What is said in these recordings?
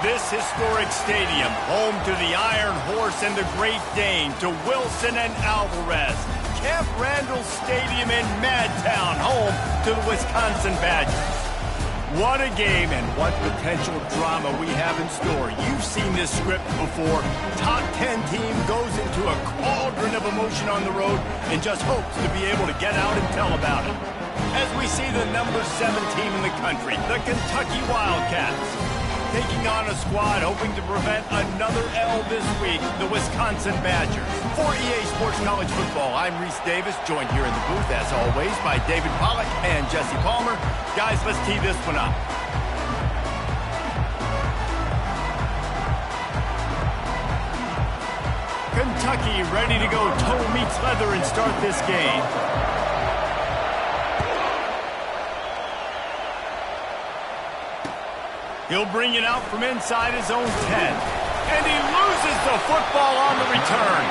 This historic stadium, home to the Iron Horse and the Great Dane, to Wilson and Alvarez. Camp Randall Stadium in Madtown, home to the Wisconsin Badgers. What a game and what potential drama we have in store. You've seen this script before. Top 10 team goes into a cauldron of emotion on the road and just hopes to be able to get out and tell about it. As we see the number 7 team in the country, the Kentucky Wildcats, taking on a squad hoping to prevent another L this week, the Wisconsin Badgers. For EA Sports College Football, I'm Reese Davis, joined here in the booth, as always, by David Pollack and Jesse Palmer. Guys, let's tee this one up. Kentucky ready to go toe meets leather and start this game. He'll bring it out from inside his own 10. And he loses the football on the return.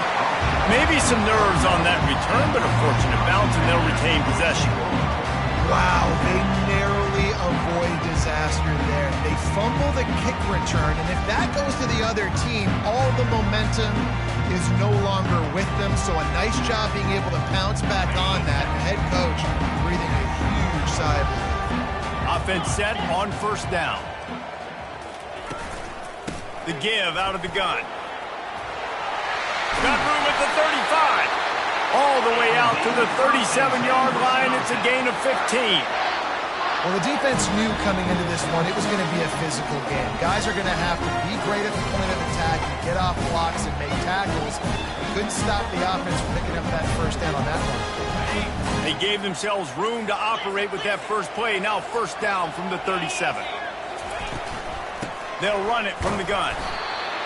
Maybe some nerves on that return, but a fortunate bounce, and they'll retain possession. Wow, they narrowly avoid disaster there. They fumble the kick return, and if that goes to the other team, all the momentum is no longer with them. So a nice job being able to pounce back on that. The head coach breathing a huge sigh of relief. Offense set on first down. The give out of the gun. Got room at the 35. All the way out to the 37-yard line. It's a gain of 15. Well, the defense knew coming into this one it was going to be a physical game. Guys are going to have to be great at the point of attack and get off blocks and make tackles. They couldn't stop the offense from picking up that first down on that one. They gave themselves room to operate with that first play. Now first down from the 37. They'll run it from the gun.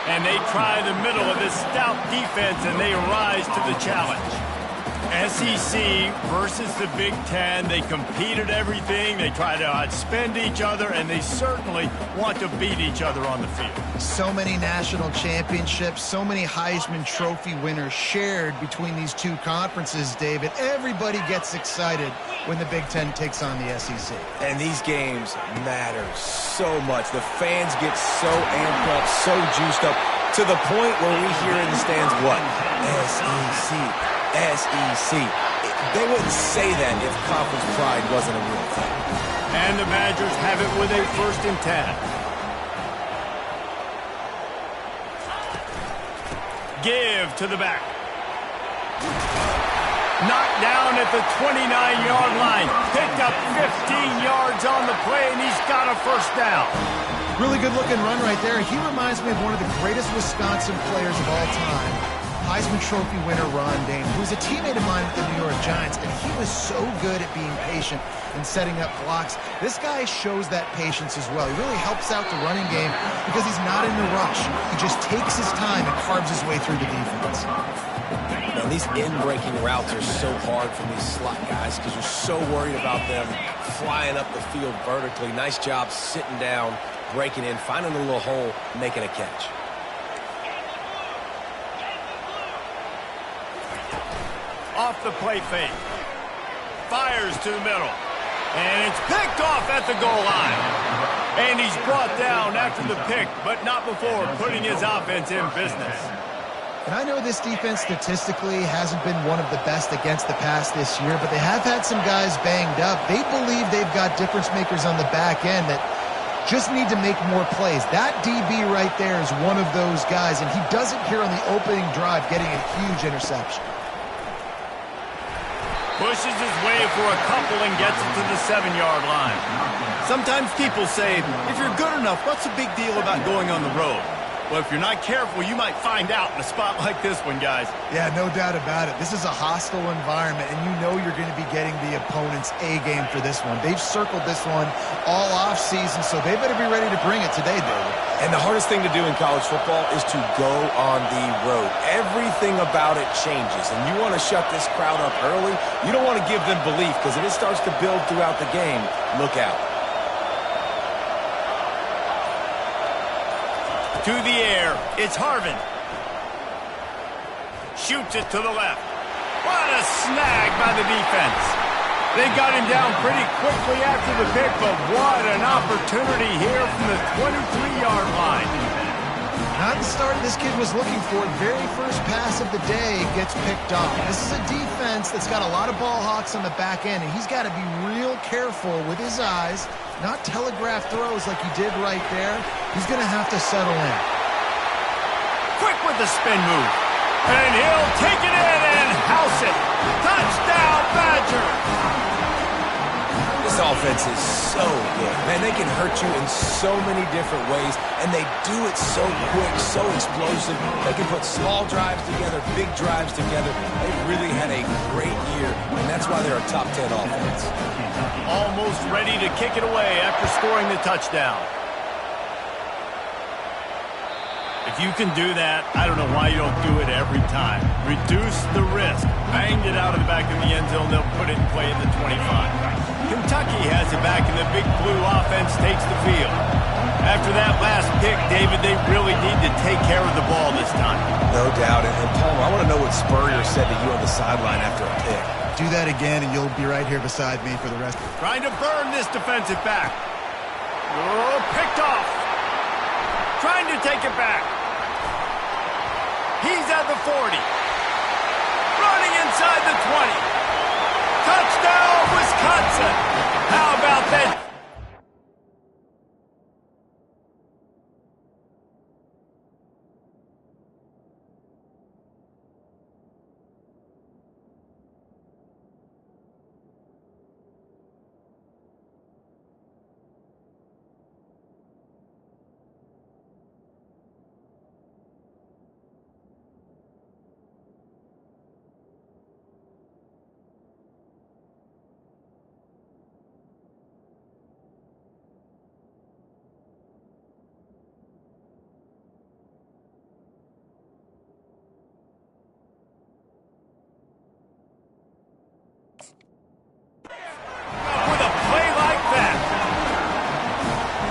And they try the middle of this stout defense, and they rise to the challenge. SEC versus the Big Ten. They compete at everything. They try to outspend each other, and they certainly want to beat each other on the field. So many national championships, so many Heisman Trophy winners shared between these two conferences, David. Everybody gets excited when the Big Ten takes on the SEC. And these games matter so much. The fans get so amped up, so juiced up, to the point where we hear in the stands, what? SEC. SEC. They wouldn't say that if conference pride wasn't a real thing. And the Badgers have it with a 1st and 10. Give to the back. Knocked down at the 29-yard line. Picked up 15 yards on the play, and he's got a first down. Really good-looking run right there. He reminds me of one of the greatest Wisconsin players of all time. Heisman Trophy winner Ron Dane, who was a teammate of mine with the New York Giants, and he was so good at being patient and setting up blocks. This guy shows that patience as well. He really helps out the running game because he's not in a rush. He just takes his time and carves his way through the defense. Now, these in-breaking routes are so hard for these slot guys because you're so worried about them flying up the field vertically. Nice job sitting down, breaking in, finding a little hole, making a catch. Off the play fake. Fires to the middle. And it's picked off at the goal line. And he's brought down after the pick, but not before putting his offense in business. And I know this defense statistically hasn't been one of the best against the pass this year, but they have had some guys banged up. They believe they've got difference makers on the back end that just need to make more plays. That DB right there is one of those guys, and he does it here on the opening drive, getting a huge interception. Pushes his way for a couple and gets it to the 7-yard line. Sometimes people say, if you're good enough, what's the big deal about going on the road? Well, if you're not careful, you might find out in a spot like this one, guys. Yeah, no doubt about it. This is a hostile environment, and you know you're going to be getting the opponent's A game for this one. They've circled this one all off season, so they better be ready to bring it today, David. And the hardest thing to do in college football is to go on the road. Everything about it changes, and you want to shut this crowd up early. You don't want to give them belief, because if it starts to build throughout the game, look out. To the air, it's Harvin. Shoots it to the left. What a snag by the defense. They got him down pretty quickly after the pick, but what an opportunity here from the 23-yard line. Not the start this kid was looking for. Very first pass of the day gets picked off. This is a defense that's got a lot of ball hawks on the back end, and he's got to be real careful with his eyes, not telegraph throws like he did right there. He's going to have to settle in. Quick with the spin move. And he'll take it in and house it. Touchdown, Badger. This offense is so good. Man, they can hurt you in so many different ways, and they do it so quick, so explosive. They can put small drives together, big drives together. They've really had a great year, and that's why they're a top 10 offense. Almost ready to kick it away after scoring the touchdown. If you can do that, I don't know why you don't do it every time. Reduce the risk. Banged it out of the back of the end zone. They'll put it in play at the 25. Kentucky has it back, and the Big Blue offense takes the field. After that last pick, David, they really need to take care of the ball this time. No doubt. And Palmer, I want to know what Spurrier said to you on the sideline after a pick. Do that again, and you'll be right here beside me for the rest. Trying to burn this defensive back. Oh, picked off. Trying to take it back. He's at the 40. Running inside the 20. Touchdown, Wisconsin. How about that?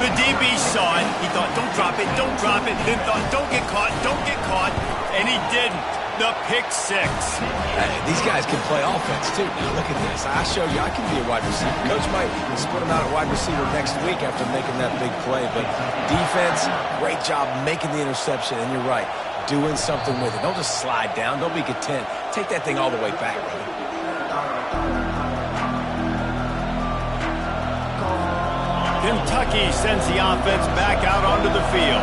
The DB saw it. He thought, don't drop it, don't drop it. Then thought, don't get caught. And he didn't. The pick six. Hey, these guys can play offense, too. Now, look at this. I show you I can be a wide receiver. Coach might split him out at wide receiver next week after making that big play. But defense, great job making the interception. And you're right, doing something with it. Don't just slide down. Don't be content. Take that thing all the way back, brother. Kentucky sends the offense back out onto the field.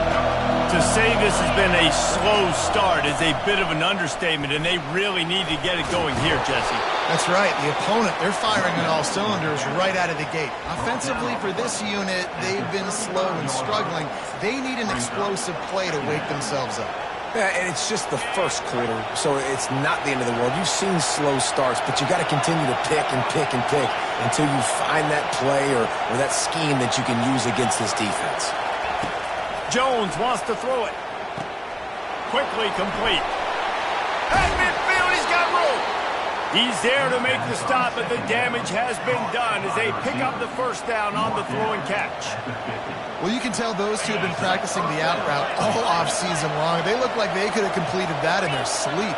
To say this has been a slow start is a bit of an understatement, and they really need to get it going here, Jesse. That's right. The opponent, they're firing on all cylinders right out of the gate. Offensively, for this unit, they've been slow and struggling. They need an explosive play to wake themselves up. Yeah, and it's just the first quarter, so it's not the end of the world. You've seen slow starts, but you got to continue to pick and pick and pick until you find that play or that scheme that you can use against this defense. Jones wants to throw it. Quickly complete. At midfield, he's got room. He's there to make the stop, but the damage has been done as they pick up the first down on the throw and catch. Well, you can tell those two have been practicing the out route all off-season long. They look like they could have completed that in their sleep.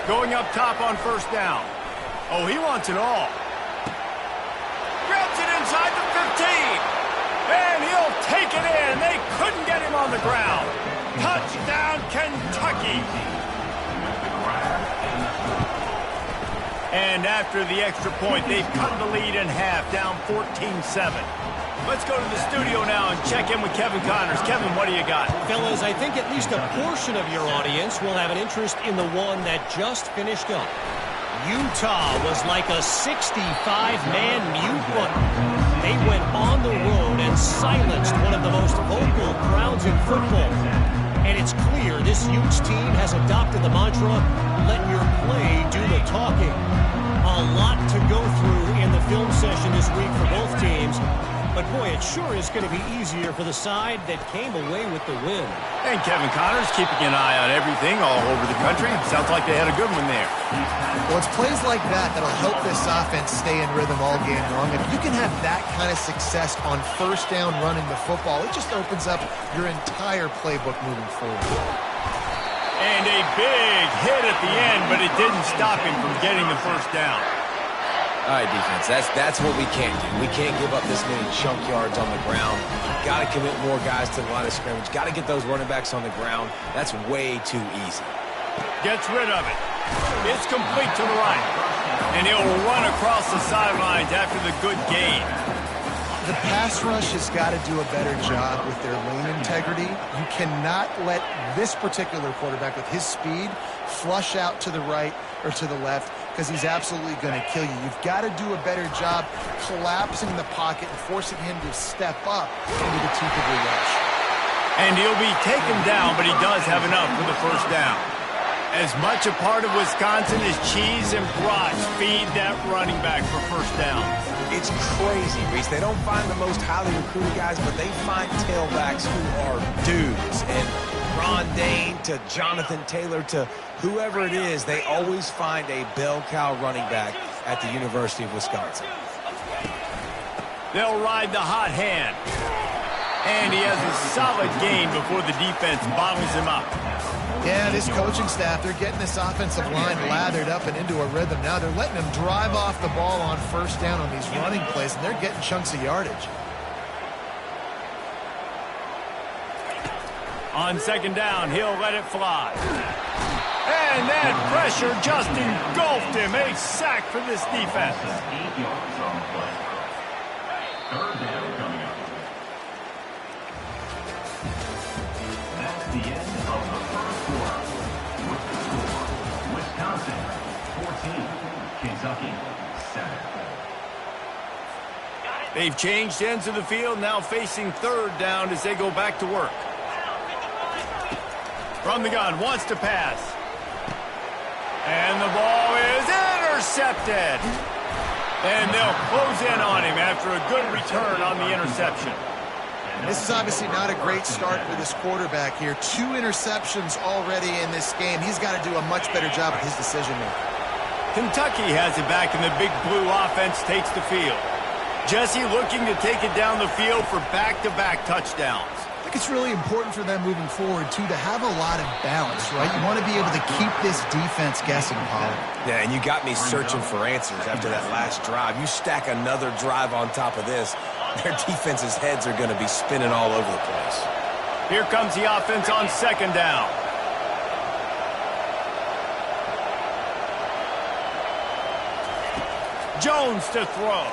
Going up top on first down. Oh, he wants it all. Grabs it inside the 15. And he'll take it in. They couldn't get him on the ground. Touchdown, Kentucky. And after the extra point, they've cut the lead in half, down 14-7. Let's go to the studio now and check in with Kevin Connors. Kevin, what do you got? Fellas, I think at least a portion of your audience will have an interest in the one that just finished up. Utah was like a 65-man mute button. They went on the road and silenced one of the most vocal crowds in football. And it's clear this Utes team has adopted the mantra, let your play do the talking. A lot to go through in the film session this week for both teams. But, boy, it sure is going to be easier for the side that came away with the win. And Kevin Connors keeping an eye on everything all over the country. Sounds like they had a good one there. Well, it's plays like that that'll help this offense stay in rhythm all game long. If you can have that kind of success on first down running the football, it just opens up your entire playbook moving forward. And a big hit at at the end, but it didn't stop him from getting the first down. All right, defense, that's what we can't do. We can't give up this many chunk yards on the ground. Got to commit more guys to the line of scrimmage. Got to get those running backs on the ground. That's way too easy. Gets rid of it. It's complete to the right. And he'll run across the sidelines after the good gain. The pass rush has got to do a better job with their lane integrity. You cannot let this particular quarterback with his speed flush out to the right or to the left because he's absolutely going to kill you. You've got to do a better job collapsing the pocket and forcing him to step up into the teeth of your rush. And he'll be taken down, but he does have enough for the first down. As much a part of Wisconsin as cheese and brats, feed that running back for first down. It's crazy, Reese. They don't find the most highly recruited guys, but they find tailbacks who are dudes. And Ron Dane to Jonathan Taylor to whoever it is, they always find a bell cow running back at the University of Wisconsin. They'll ride the hot hand. And he has a solid gain before the defense bottles him up. Yeah, this coaching staff, they're getting this offensive line lathered up and into a rhythm. Now they're letting them drive off the ball on first down on these running plays, and they're getting chunks of yardage. On second down, he'll let it fly. And that pressure just engulfed him. A sack for this defense. 8 yards on the play. Third down coming up. That's the end of the first quarter. With the score, Wisconsin 14, Kentucky 7. They've changed ends of the field, now facing third down as they go back to work. From the gun, wants to pass. And the ball is intercepted. And they'll close in on him after a good return on the interception. This is obviously not a great start for this quarterback here. 2 interceptions already in this game. He's got to do a much better job with his decision-making. Kentucky has it back, and the big blue offense takes the field. Jesse looking to take it down the field for back-to-back touchdowns. I think it's really important for them moving forward, too, to have a lot of balance, right? You want to be able to keep this defense guessing, Pollard. Yeah, and you got me searching for answers after that last drive. You stack another drive on top of this, their defense's heads are going to be spinning all over the place. Here comes the offense on second down. Jones to throw.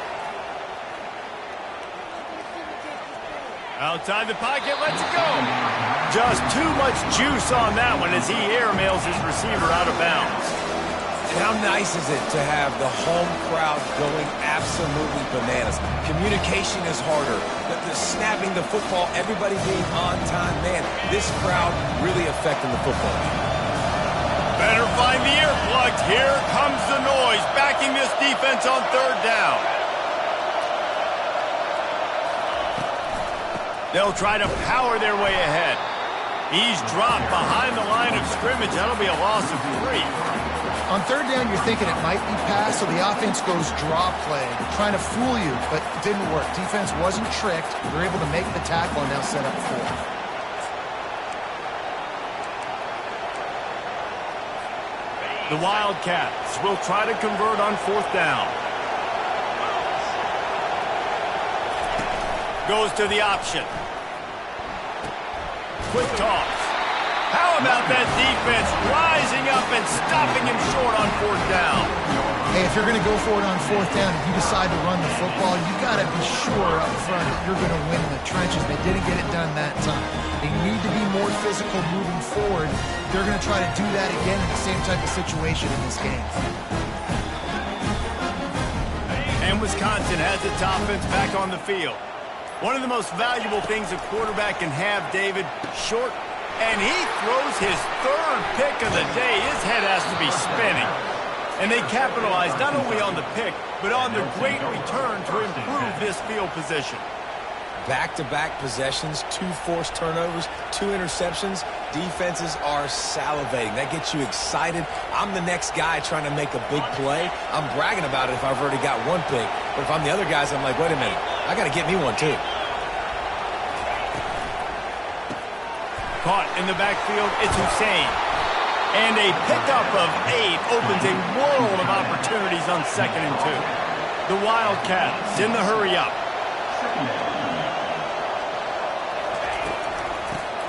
Outside the pocket, let's go. Just too much juice on that one as he airmails his receiver out of bounds. And how nice is it to have the home crowd going absolutely bananas? Communication is harder. The snapping the football, everybody being on time. Man, this crowd really affecting the football game. Better find the earplugs. Here comes the noise, backing this defense on third down. They'll try to power their way ahead. He's dropped behind the line of scrimmage. That'll be a loss of 3. On third down, you're thinking it might be pass, so the offense goes draw play, trying to fool you, but it didn't work. Defense wasn't tricked. They're able to make the tackle and now set up 4. The Wildcats will try to convert on fourth down. Goes to the option. Quick toss. How about that defense rising up and stopping him short on fourth down? Hey, if you're going to go for it on fourth down, if you decide to run the football, you got to be sure up front that you're going to win in the trenches. They didn't get it done that time. They need to be more physical moving forward. They're going to try to do that again in the same type of situation in this game. And Wisconsin has its offense back on the field. One of the most valuable things a quarterback can have, David, short. And he throws his third pick of the day. His head has to be spinning. And they capitalize not only on the pick, but on the great return to improve this field position. Back-to-back possessions, 2 forced turnovers, 2 interceptions. Defenses are salivating. That gets you excited. I'm the next guy trying to make a big play. I'm bragging about it if I've already got 1 pick. But if I'm the other guys, I'm like, wait a minute. I got to get me 1 too. Caught in the backfield, it's Hussein. And a pickup of 8 opens a world of opportunities on 2nd and 2. The Wildcats in the hurry-up.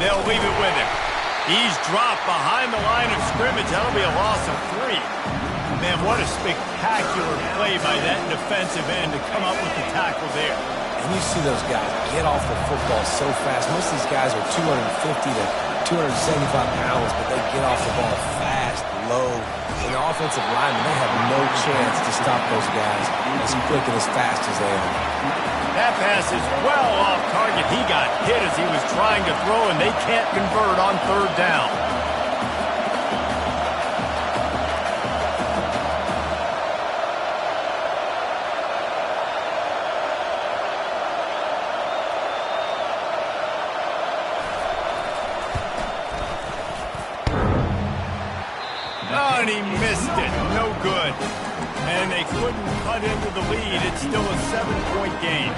They'll leave it with him. He's dropped behind the line of scrimmage. That'll be a loss of 3. Man, what a spectacular play by that defensive end to come up with the tackle there. And you see those guys get off the football so fast. Most of these guys are 250 to 275 pounds, but they get off the ball fast, low. And the offensive linemen, they have no chance to stop those guys as quick and as fast as they are. That pass is well off target. He got hit as he was trying to throw, and they can't convert on 3rd down. Oh, and he missed it. No good. And they couldn't cut into the lead. It's still a 7-point game.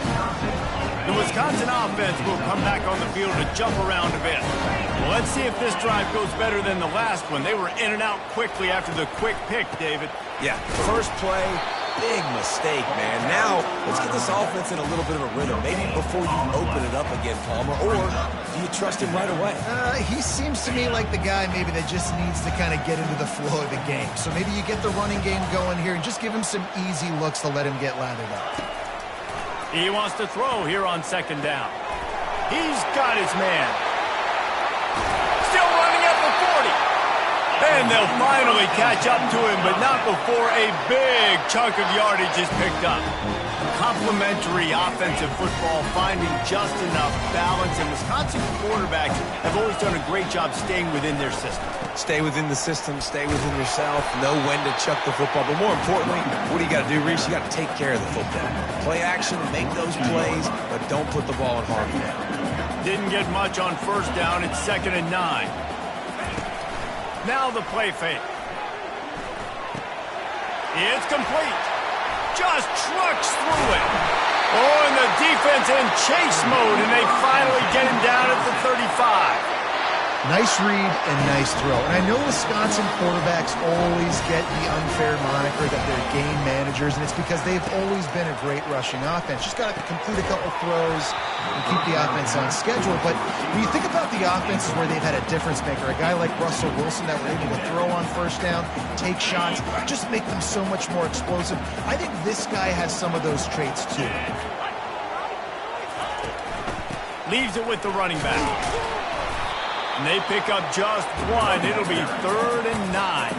The Wisconsin offense will come back on the field to jump around a bit. Well, let's see if this drive goes better than the last one. They were in and out quickly after the quick pick, David. Yeah, first play, big mistake, man. Now, let's get this offense in a little bit of a rhythm. Maybe before you open it up again, Palmer, or do you trust him right away? He seems to me like the guy maybe that just needs to kind of get into the flow of the game. So maybe you get the running game going here and just give him some easy looks to let him get lathered up. He wants to throw here on 2nd down. He's got his man. Still running at the 40. And they'll finally catch up to him, but not before a big chunk of yardage is picked up. Complementary offensive football, finding just enough balance, and Wisconsin quarterbacks have always done a great job staying within their system. Stay within the system, stay within yourself, know when to chuck the football. But more importantly, what do you got to do, Reese? You got to take care of the football. Play action, make those plays, but don't put the ball in harm's way. Didn't get much on 1st down. It's 2nd and 9. Now the play fake. It's complete. Just trucks through it. Oh, and the defense in chase mode, and they finally get him down at the 35. Nice read and nice throw. And I know Wisconsin quarterbacks always get the unfair moniker that they're game managers, and it's because they've always been a great rushing offense. Just got to complete a couple throws and keep the offense on schedule. But when you think about the offenses where they've had a difference maker, a guy like Russell Wilson that were able to throw on 1st down, take shots, just make them so much more explosive. I think this guy has some of those traits too. Leaves it with the running back. And they pick up just 1. It'll be 3rd and 9.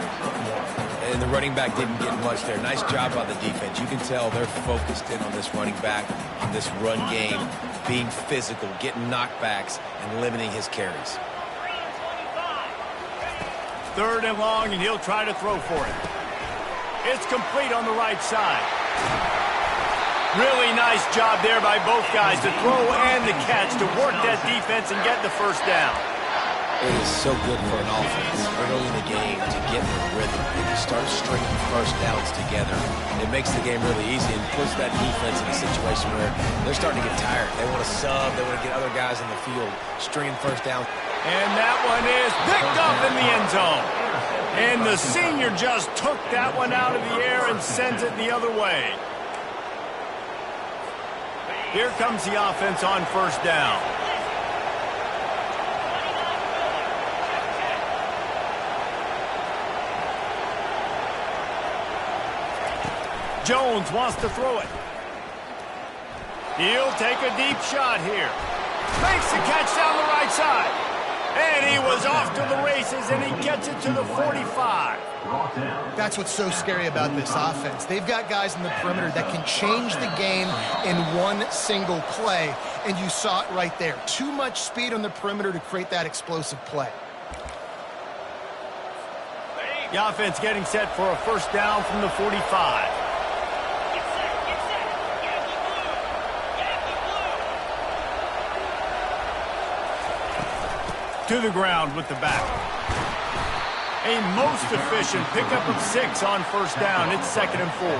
And the running back didn't get much there. Nice job by the defense. You can tell they're focused in on this running back, on this run game, being physical, getting knockbacks, and limiting his carries. 3rd and long, and he'll try to throw for it. It's complete on the right side. Really nice job there by both guys to throw and to catch, to work that defense and get the 1st down. It is so good for an offense early in the game to get in a rhythm and to start stringing 1st downs together. It makes the game really easy and puts that defense in a situation where they're starting to get tired. They want to sub. They want to get other guys in the field, stringing 1st down. And that one is picked up in the end zone. And the senior just took that one out of the air and sends it the other way. Here comes the offense on 1st down. Jones wants to throw it. He'll take a deep shot here. Makes the catch down the right side. And he was off to the races, and he gets it to the 45. That's what's so scary about this offense. They've got guys in the perimeter that can change the game in one single play, and you saw it right there. Too much speed on the perimeter to create that explosive play. The offense getting set for a 1st down from the 45. To the ground with the back. A most efficient pickup of 6 on 1st down. It's 2nd and 4.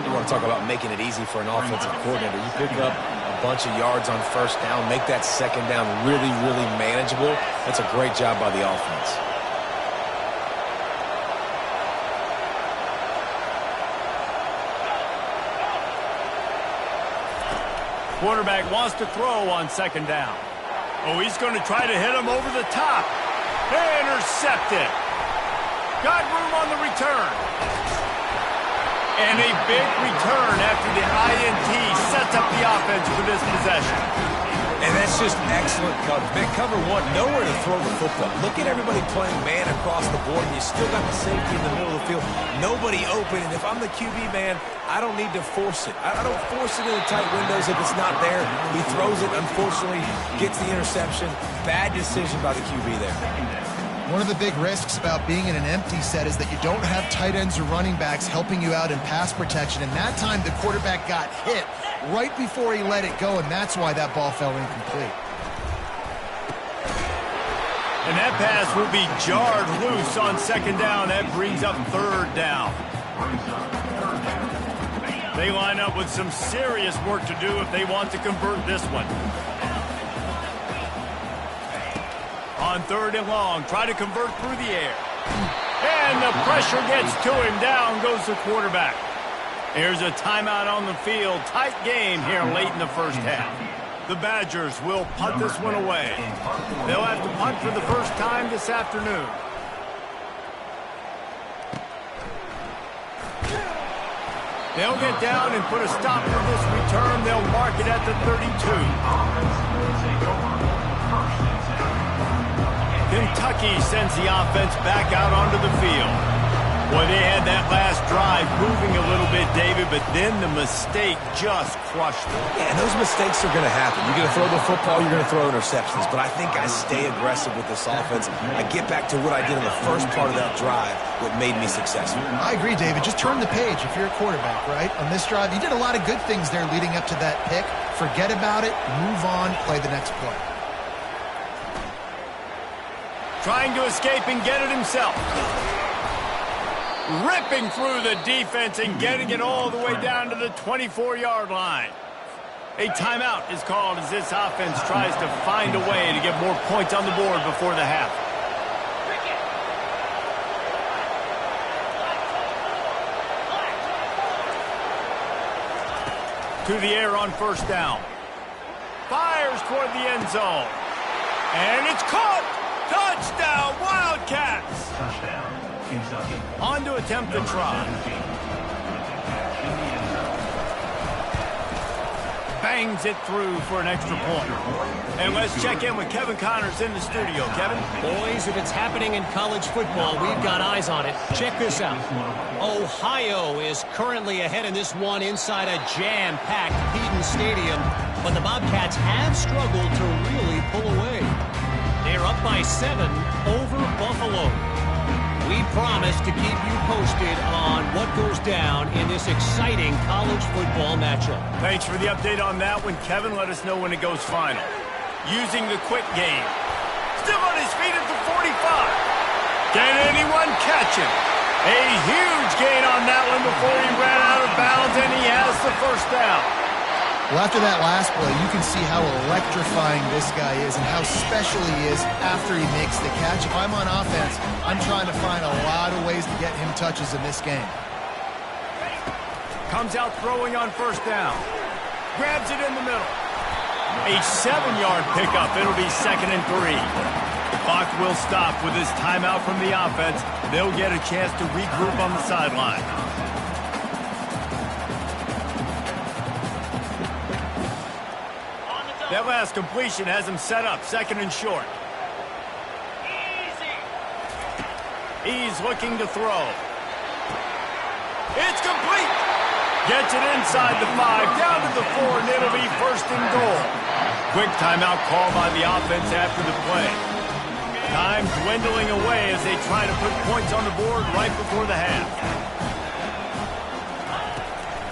You want to talk about making it easy for an offensive coordinator. You pick up a bunch of yards on 1st down, make that 2nd down really, really manageable. That's a great job by the offense. Quarterback wants to throw on second down. Oh, he's going to try to hit him over the top. Intercepted. Got room on the return. And a big return after the INT sets up the offense for this possession. And that's just excellent coverage. Man, cover one, nowhere to throw the football. Look at everybody playing man across the board, and you still got the safety in the middle of the field. Nobody open, and if I'm the QB, man, I don't need to force it. I don't force it in the tight windows if it's not there. He throws it, unfortunately, gets the interception. Bad decision by the QB there. One of the big risks about being in an empty set is that you don't have tight ends or running backs helping you out in pass protection. And that time, the quarterback got hit right before he let it go, and that's why that ball fell incomplete. And that pass will be jarred loose on second down. That brings up third down. They line up with some serious work to do if they want to convert this one. On third and long, try to convert through the air. And the pressure gets to him. Down goes the quarterback. Here's a timeout on the field. Tight game here late in the first half. The Badgers will punt this one away. They'll have to punt for the first time this afternoon. They'll get down and put a stop to this return. They'll mark it at the 32. Kentucky sends the offense back out onto the field. Boy, they had that last drive moving a little bit, David, but then the mistake just crushed them. Yeah, and those mistakes are going to happen. You're going to throw the football, you're going to throw interceptions. But I think I stay aggressive with this offense. I get back to what I did in the first part of that drive, what made me successful. I agree, David. Just turn the page if you're a quarterback, right? On this drive, you did a lot of good things there leading up to that pick. Forget about it, move on, play the next play. Trying to escape and get it himself. Ripping through the defense and getting it all the way down to the 24-yard line. A timeout is called as this offense tries to find a way to get more points on the board before the half. To the air on first down. Fires toward the end zone. And it's caught! Touchdown, Wildcats! Touchdown, Kentucky. On to attempt the try. Bangs it through for an extra point. And let's check in with Kevin Connors in the studio. Kevin? Boys, if it's happening in college football, we've got eyes on it. Check this out. Ohio is currently ahead in this one inside a jam-packed Eden Stadium, but the Bobcats have struggled to really pull away. They're up by 7 over Buffalo. We promise to keep you posted on what goes down in this exciting college football matchup. Thanks for the update on that one, Kevin. Let us know when it goes final. Using the quick game. Still on his feet at the 45. Can anyone catch him? A huge gain on that one before he ran out of bounds, and he has the first down. Well, after that last play, you can see how electrifying this guy is and how special he is after he makes the catch. If I'm on offense, I'm trying to find a lot of ways to get him touches in this game. Comes out throwing on first down. Grabs it in the middle. A 7-yard pickup. It'll be 2nd and 3. The clock will stop with this timeout from the offense. They'll get a chance to regroup on the sideline. That last completion has him set up, 2nd and short. He's looking to throw. It's complete. Gets it inside the 5, down to the 4, and it'll be 1st and goal. Quick timeout call by the offense after the play. Time dwindling away as they try to put points on the board right before the half.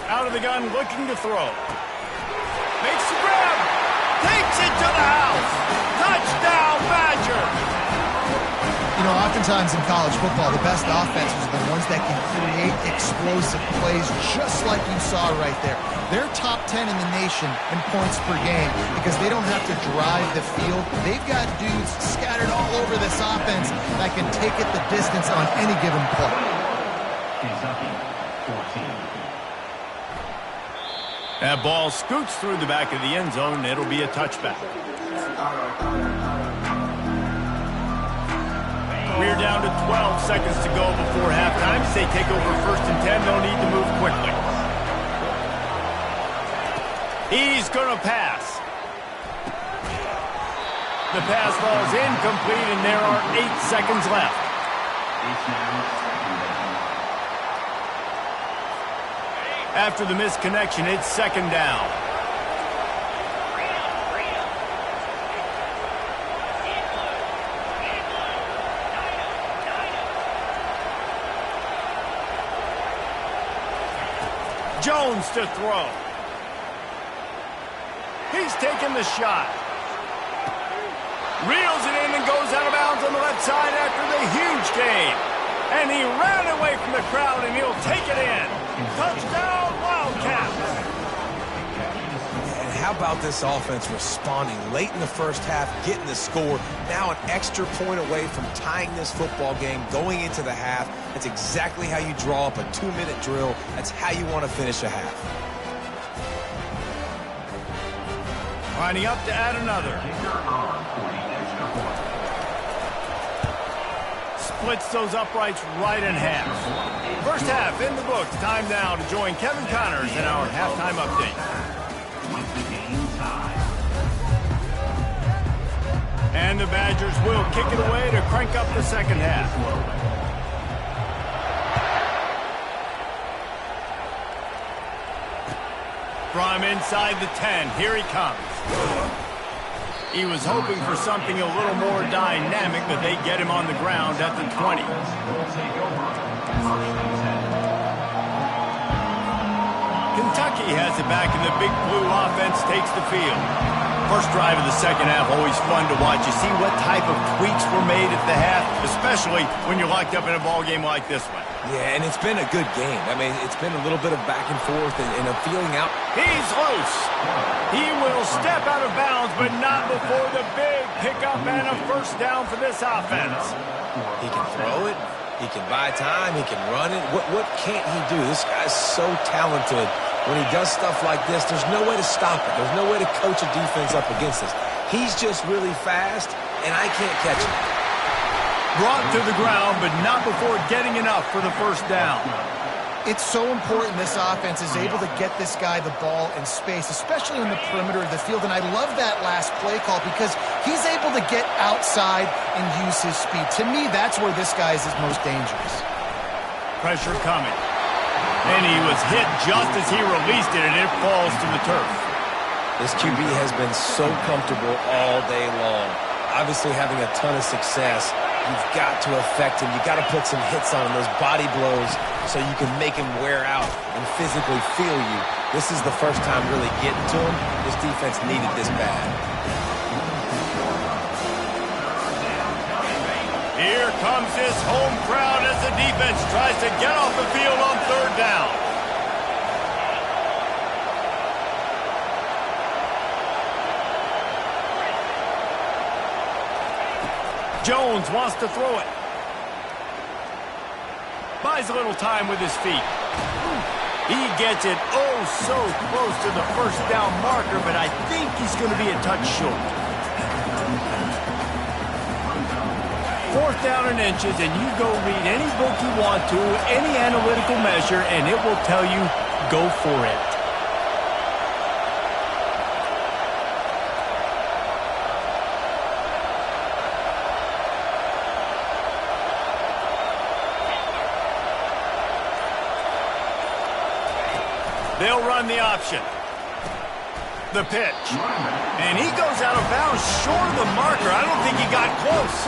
Out of the gun, looking to throw. Makes the grab. Takes it to the house. Touchdown, Badgers. You know, oftentimes in college football, the best offenses are the ones that can create explosive plays just like you saw right there. They're top 10 in the nation in points per game because they don't have to drive the field. They've got dudes scattered all over this offense that can take it the distance on any given play. Kentucky, 14. That ball scoots through the back of the end zone, and it'll be a touchback. We're down to 12 seconds to go before halftime. As they take over 1st and 10, they'll need to move quickly. He's going to pass. The pass falls incomplete, and there are 8 seconds left. After the misconnection, it's 2nd down. Jones to throw. He's taking the shot. Reels it in and goes out of bounds on the left side after the huge gain. And he ran away from the crowd, and he'll take it in. Touchdown, Wildcats. And how about this offense responding late in the first half, getting the score, now an extra point away from tying this football game, going into the half. That's exactly how you draw up a 2-minute drill. That's how you want to finish a half. Lining up to add another. Splits those uprights right in half. First half in the books. Time now to join Kevin Connors in our halftime update. And the Badgers will kick it away to crank up the second half. From inside the 10, here he comes. He was hoping for something a little more dynamic, but they get him on the ground at the 20. Kentucky has it back, and the Big Blue offense takes the field. First drive of the second half, always fun to watch. You see what type of tweaks were made at the half, especially when you're locked up in a ball game like this one. Yeah, and it's been a good game. I mean, it's been a little bit of back and forth and a feeling out. He's loose. He will step out of bounds, but not before the big pickup and a first down for this offense. He can throw it. He can buy time. He can run it. What can't he do? This guy's so talented. When he does stuff like this, there's no way to stop it. There's no way to coach a defense up against this. He's just really fast, and I can't catch him. Brought to the ground, but not before getting enough for the first down. It's so important this offense is able to get this guy the ball in space, especially in the perimeter of the field. And I love that last play call because he's able to get outside and use his speed. To me, that's where this guy is his most dangerous. Pressure coming. And he was hit just as he released it, and it falls to the turf. This QB has been so comfortable all day long. Obviously having a ton of success. You've got to affect him. You've got to put some hits on him, those body blows, so you can make him wear out and physically feel you. This is the first time really getting to him. This defense needed this bad. Here comes his home crowd as the defense tries to get off the field on third down. Jones wants to throw it. Buys a little time with his feet. He gets it oh so close to the first down marker, but I think he's going to be a touch short. Fourth down in inches, and you go read any book you want to, any analytical measure, and it will tell you, go for it. They'll run the option. The pitch. And he goes out of bounds short of the marker. I don't think he got close.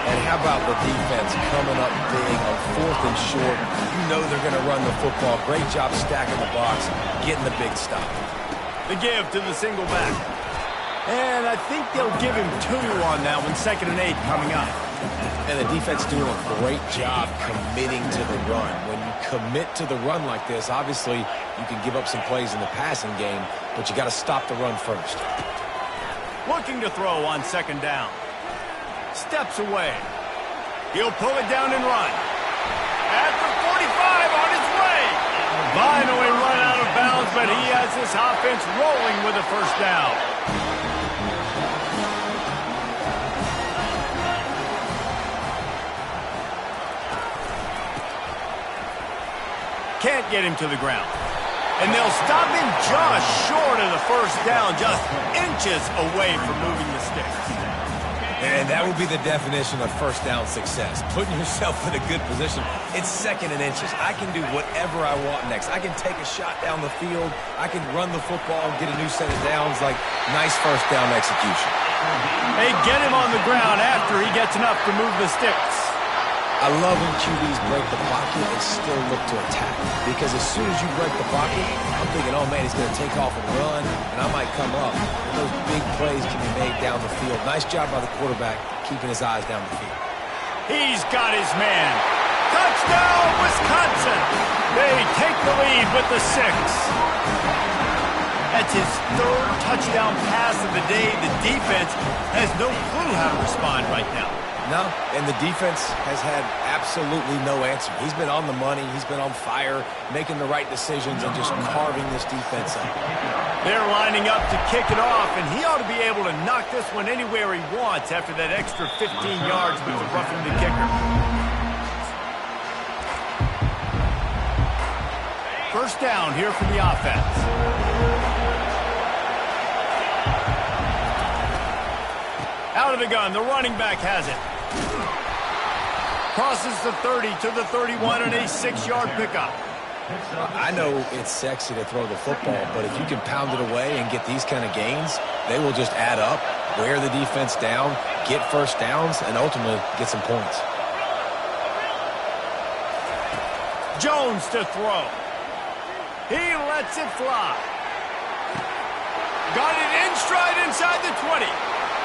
And how about the defense coming up big on 4th and short? You know they're going to run the football. Great job stacking the box, getting the big stop. The give to the single back. And I think they'll give him 2 on that one. 2nd and 8 coming up. And the defense doing a great job committing to the run. When you commit to the run like this, obviously you can give up some plays in the passing game, but you got to stop the run first. Looking to throw on 2nd down. Steps away. He'll pull it down and run. At the 45 on his way. Finally run out of bounds but he has this offense rolling with a first down. Can't get him to the ground. And they'll stop him just short of the first down, just inches away from moving the sticks. And that will be the definition of first down success. Putting yourself in a good position. It's second and inches. I can do whatever I want next. I can take a shot down the field. I can run the football and get a new set of downs. Like, nice first down execution. They get him on the ground after he gets enough to move the sticks. I love when QBs break the pocket and still look to attack. Because as soon as you break the pocket, I'm thinking, oh man, he's going to take off and run, and I might come up. But those big plays can be made down the field. Nice job by the quarterback keeping his eyes down the field. He's got his man. Touchdown, Wisconsin! They take the lead with the 6. That's his 3rd touchdown pass of the day. The defense has no clue how to respond right now. No, and the defense has had absolutely no answer. He's been on the money. He's been on fire, making the right decisions and just carving this defense up. They're lining up to kick it off, and he ought to be able to knock this one anywhere he wants after that extra 15 yards with roughing the kicker. First down here for the offense. Out of the gun, the running back has it. Crosses the 30 to the 31 on a 6-yard pickup. I know it's sexy to throw the football, but if you can pound it away and get these kind of gains, they will just add up, wear the defense down, get first downs, and ultimately get some points. Jones to throw. He lets it fly. Got it in stride inside the 20.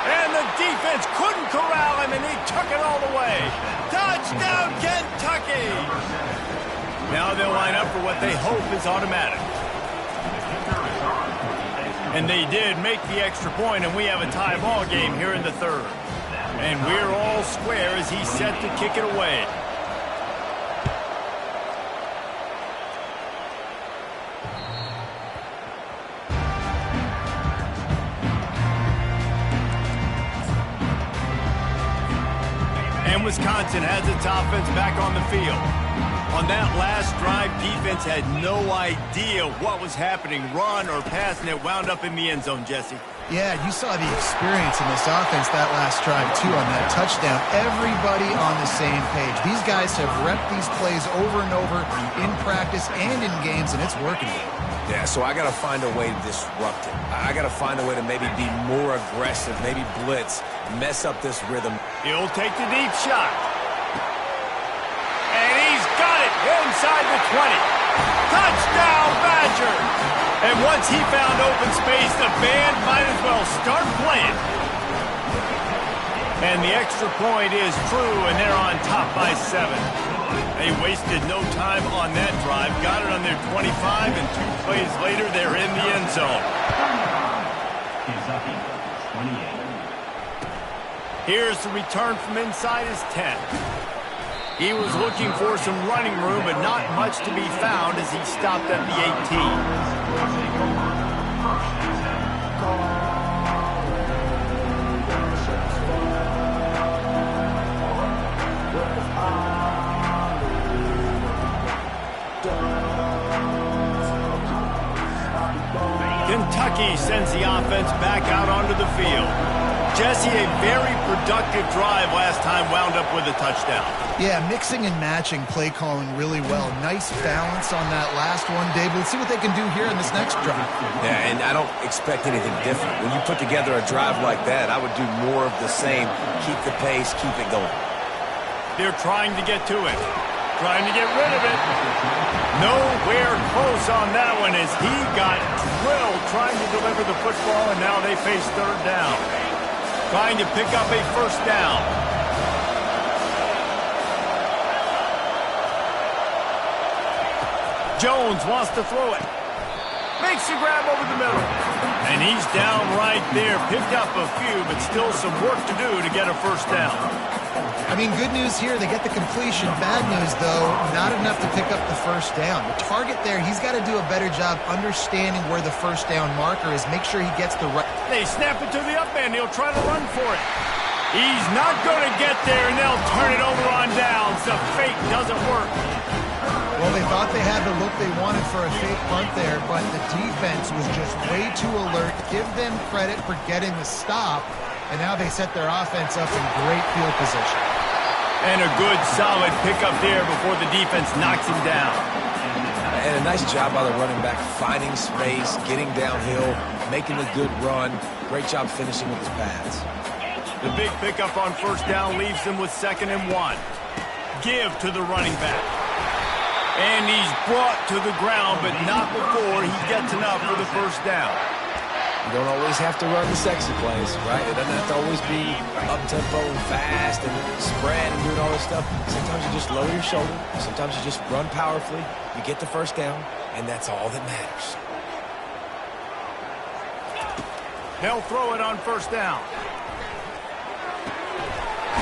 And the defense couldn't corral him, and he took it all the way. Touchdown, Kentucky! Now they'll line up for what they hope is automatic. And they did make the extra point, and we have a tie ball game here in the 3rd. And we're all square as he's set to kick it away. Wisconsin has its offense back on the field. On that last drive, defense had no idea what was happening, run or pass, and it wound up in the end zone, Jesse. Yeah, you saw the experience in this offense that last drive, too, on that touchdown. Everybody on the same page. These guys have repped these plays over and over in practice and in games, and it's working. Yeah, so I got to find a way to disrupt it. I got to find a way to maybe be more aggressive, maybe blitz, mess up this rhythm. He'll take the deep shot. And he's got it inside the 20. Touchdown, Badgers! And once he found open space, the band might as well start playing. And the extra point is true, and they're on top by 7. They wasted no time on that drive, got it on their 25, and 2 plays later, they're in the end zone. Kentucky, 28. Here's the return from inside his 10. He was looking for some running room, but not much to be found as he stopped at the 18. Kentucky sends the offense back out onto the field. Jesse, a very productive drive last time wound up with a touchdown. Yeah, mixing and matching play calling really well. Nice balance on that last one, Dave. Let's see what they can do here in this next drive. Yeah, and I don't expect anything different. When you put together a drive like that, I would do more of the same. Keep the pace, keep it going. They're trying to get to it. Trying to get rid of it. Nowhere close on that one as he got drilled trying to deliver the football, and now they face 3rd down. Trying to pick up a first down. Jones wants to throw it. Makes the grab over the middle. And he's down right there. Picked up a few, but still some work to do to get a first down. I mean, good news here, they get the completion. Bad news, though, not enough to pick up the first down. The target there, he's got to do a better job understanding where the first down marker is, make sure he gets the right... They snap it to the up end. He'll try to run for it. He's not going to get there, and they'll turn it over on downs. The fake doesn't work. Well, they thought they had the look they wanted for a fake punt there, but the defense was just way too alert. Give them credit for getting the stop, and now they set their offense up in great field position. And a good, solid pickup there before the defense knocks him down. And a nice job by the running back, finding space, getting downhill, making a good run. Great job finishing with his pads. The big pickup on first down leaves them with 2nd and 1. Give to the running back. And he's brought to the ground, but not before he gets enough for the first down. You don't always have to run the sexy plays, right? It doesn't have to always be up-tempo and fast and spread and doing all this stuff. Sometimes you just lower your shoulder. Sometimes you just run powerfully. You get the first down, and that's all that matters. They'll throw it on first down.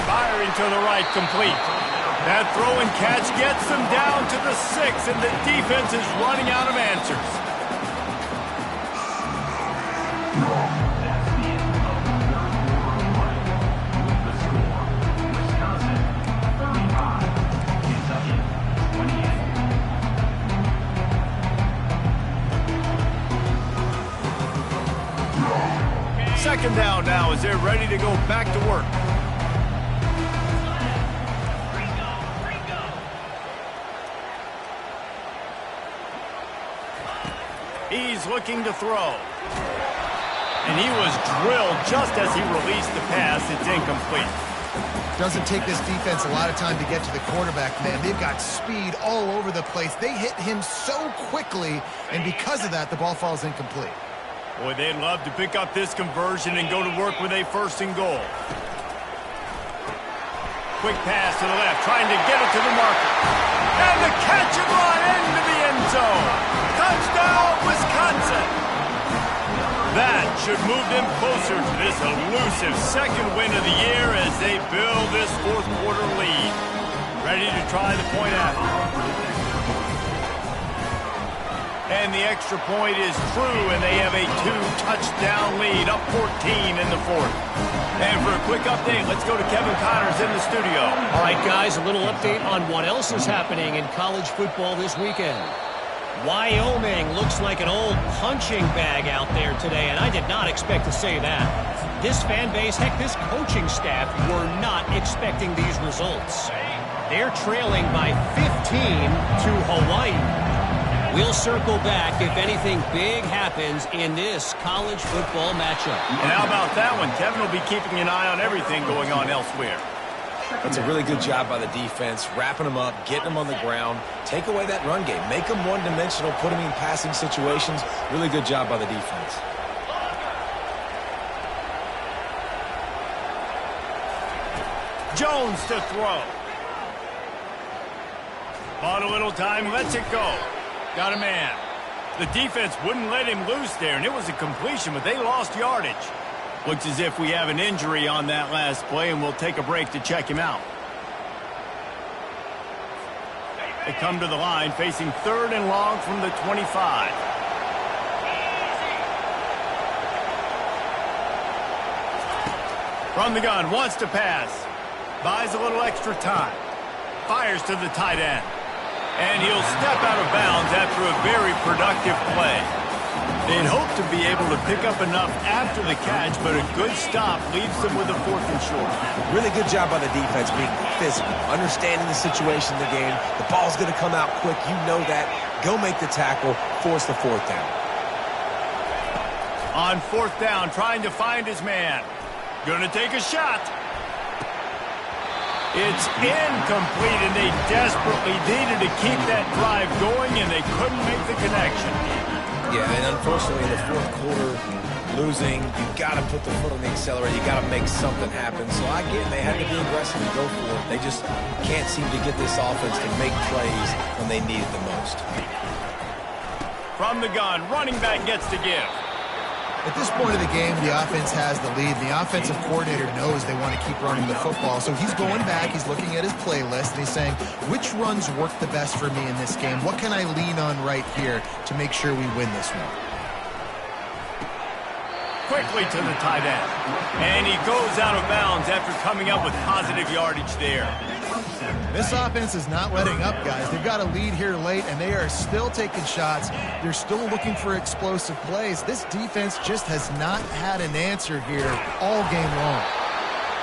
Firing to the right, complete. That throw and catch gets them down to the 6, and the defense is running out of answers. That's the end of the third quarter play. The score, Wisconsin 35, Kentucky 28. Second down now as they're ready to go back to work. He's looking to throw. And he was drilled just as he released the pass. It's incomplete. Doesn't take this defense a lot of time to get to the quarterback, man. They've got speed all over the place. They hit him so quickly, and because of that, the ball falls incomplete. Boy, they'd love to pick up this conversion and go to work with a 1st and goal. Quick pass to the left, trying to get it to the marker. And the catch and run into the end zone. Touchdown, Wisconsin. That should move them closer to this elusive 2nd win of the year as they build this 4th quarter lead. Ready to try the point after. And the extra point is true, and they have a 2-touchdown lead, up 14 in the 4th. And for a quick update, let's go to Kevin Connors in the studio. All right, guys, a little update on what else is happening in college football this weekend. Wyoming looks like an old punching bag out there today, and I did not expect to say that. This fan base, heck, this coaching staff were not expecting these results. They're trailing by 15 to Hawaii. We'll circle back if anything big happens in this college football matchup. And how about that one? Kevin will be keeping an eye on everything going on elsewhere. That's a really good job by the defense, wrapping them up, getting them on the ground, take away that run game, make them one-dimensional, put them in passing situations. Really good job by the defense. Jones to throw. Bought a little time, lets it go. Got a man. The defense wouldn't let him loose there, and it was a completion, but they lost yardage. Looks as if we have an injury on that last play, and we'll take a break to check him out. They come to the line, facing 3rd and long from the 25. From the gun, wants to pass. Buys a little extra time. Fires to the tight end. And he'll step out of bounds after a very productive play. They'd hope to be able to pick up enough after the catch, but a good stop leaves them with a 4th and short. Really good job by the defense being physical, understanding the situation of the game. The ball's going to come out quick. You know that. Go make the tackle, force the 4th down. On 4th down, trying to find his man. Gonna take a shot. It's incomplete, and they desperately needed to keep that drive going, and they couldn't make the connection. Yeah, and unfortunately in the 4th quarter, losing, you've got to put the foot on the accelerator. You've got to make something happen. So I get they had to be aggressive and go for it. They just can't seem to get this offense to make plays when they need it the most. From the gun, running back gets to give. At this point of the game, the offense has the lead. The offensive coordinator knows they want to keep running the football. So he's going back, he's looking at his playlist, and he's saying, which runs work the best for me in this game? What can I lean on right here to make sure we win this one? Quickly to the tight end. And he goes out of bounds after coming up with positive yardage there. This offense is not letting up, guys. They've got a lead here late, and they are still taking shots. They're still looking for explosive plays. This defense just has not had an answer here all game long.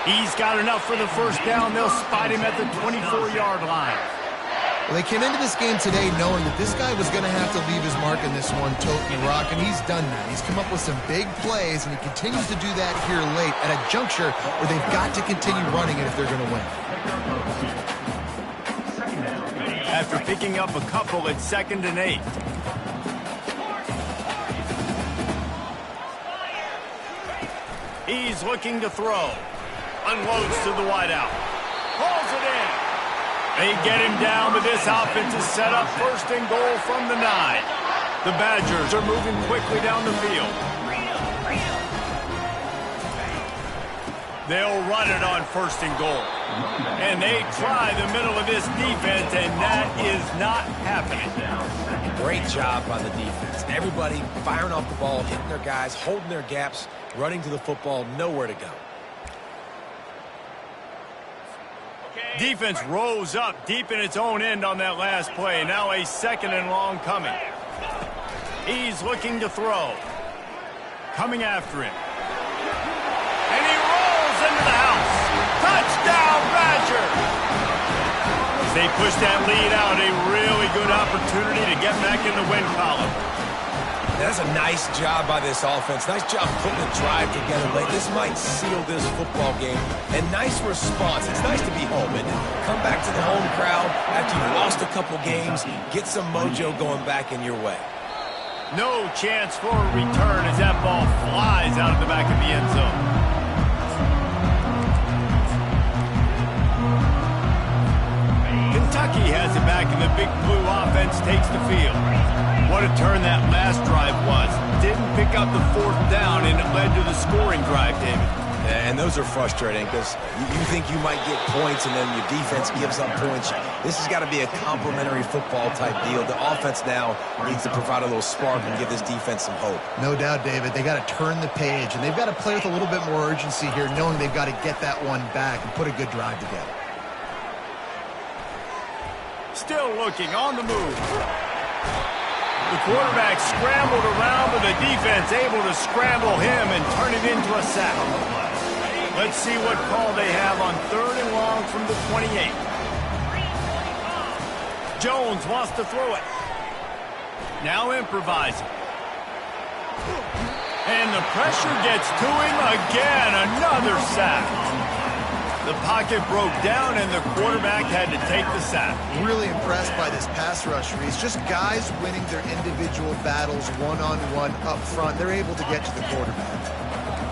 He's got enough for the first down. They'll spot him at the 24-yard line. Well, they came into this game today knowing that this guy was going to have to leave his mark in this one, toting the rock, and he's done that. He's come up with some big plays, and he continues to do that here late at a juncture where they've got to continue running it if they're going to win. After picking up a couple at 2nd and 8. He's looking to throw. Unloads to the wideout. Pulls it in. They get him down, but this offense is set up 1st and goal from the 9. The Badgers are moving quickly down the field. They'll run it on 1st and goal. And they try the middle of this defense, and that is not happening. Great job by the defense. Everybody firing off the ball, hitting their guys, holding their gaps, running to the football, nowhere to go. Defense rose up deep in its own end on that last play. Now a 2nd and long coming. He's looking to throw. Coming after him. And he rolls into the house. Touchdown, Badger! As they push that lead out, a really good opportunity to get back in the win column. That's a nice job by this offense. Nice job putting the drive together late. This might seal this football game. And nice response. It's nice to be home, isn't it? Come back to the home crowd after you've lost a couple games. Get some mojo going back in your way. No chance for a return as that ball flies out of the back of the end zone. Kentucky has it back, and the Big Blue offense takes the field. What a turn that last drive was. Didn't pick up the 4th down, and it led to the scoring drive, David. And those are frustrating because you think you might get points and then your defense gives up points. This has got to be a complementary football type deal. The offense now needs to provide a little spark and give this defense some hope. No doubt, David. They got to turn the page, and they've got to play with a little bit more urgency here, knowing they've got to get that one back and put a good drive together. Still looking on the move. The quarterback scrambled around, but the defense able to scramble him and turn it into a sack. Let's see what call they have on 3rd and long from the 28. Jones wants to throw it. Now improvising. And the pressure gets to him again. Another sack. The pocket broke down, and the quarterback had to take the sack. Really impressed by this pass rush, Reese. Just guys winning their individual battles one-on-one up front. They're able to get to the quarterback.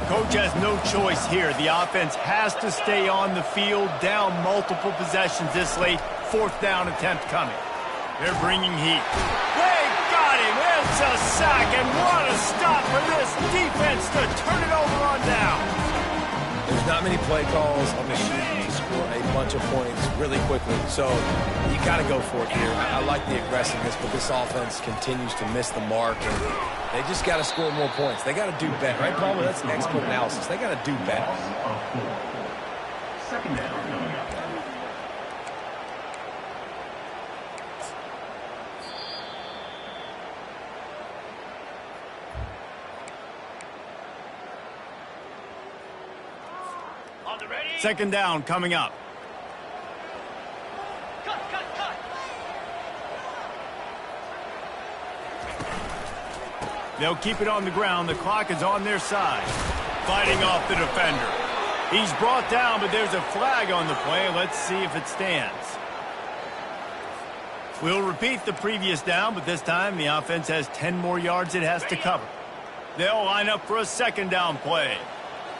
Coach has no choice here. The offense has to stay on the field, down multiple possessions this late. 4th down attempt coming. They're bringing heat. They got him. It's a sack, and what a stop for this defense to turn it over on down. There's not many play calls on the sheet to score a bunch of points really quickly, so you got to go for it here. I like the aggressiveness, but this offense continues to miss the mark, and they just got to score more points. They got to do better, right, Palmer? That's expert analysis. They got to do better. 2nd down. Second down coming up. They'll keep it on the ground. The clock is on their side. Fighting off the defender. He's brought down, but there's a flag on the play. Let's see if it stands. We'll repeat the previous down, but this time the offense has 10 more yards it has to cover. They'll line up for a 2nd down play.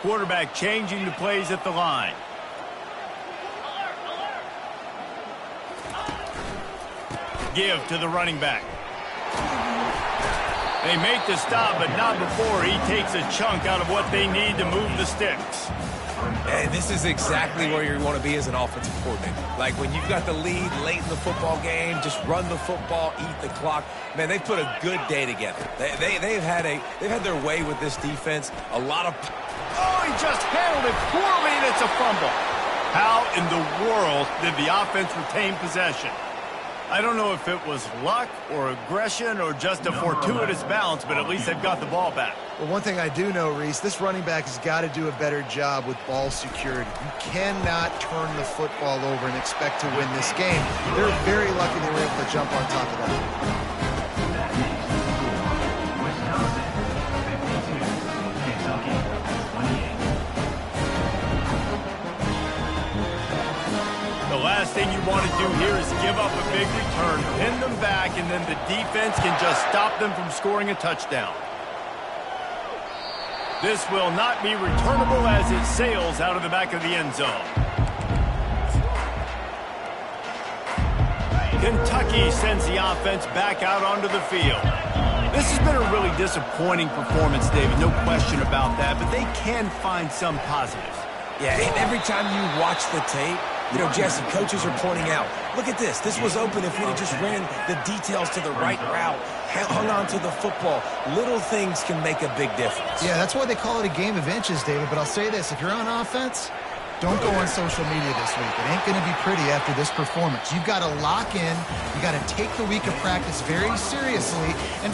Quarterback changing the plays at the line. Give to the running back. They make the stop, but not before he takes a chunk out of what they need to move the sticks. And this is exactly where you want to be as an offensive coordinator. Like when you've got the lead late in the football game, just run the football, eat the clock. Man, they've put a good day together. They've had their way with this defense. A lot of... Oh, he just handled it poorly, and it's a fumble. How in the world did the offense retain possession? I don't know if it was luck or aggression or just a fortuitous bounce, but at least they've got the ball back. Well, one thing I do know, Reese, this running back has got to do a better job with ball security. You cannot turn the football over and expect to win this game. They're very lucky they were able to jump on top of that. The last thing you want to do here is give up a big return, pin them back, and then the defense can just stop them from scoring a touchdown. This will not be returnable as it sails out of the back of the end zone. Kentucky sends the offense back out onto the field. This has been a really disappointing performance, David, no question about that, but they can find some positives. Yeah, and every time you watch the tape, you know, Jesse, coaches are pointing out, look at this. This was open if we'd have just ran the details to the right route, hung on to the football. Little things can make a big difference. Yeah, that's why they call it a game of inches, David. But I'll say this, if you're on offense, don't go on social media this week. It ain't going to be pretty after this performance. You've got to lock in. You got to take the week of practice very seriously. And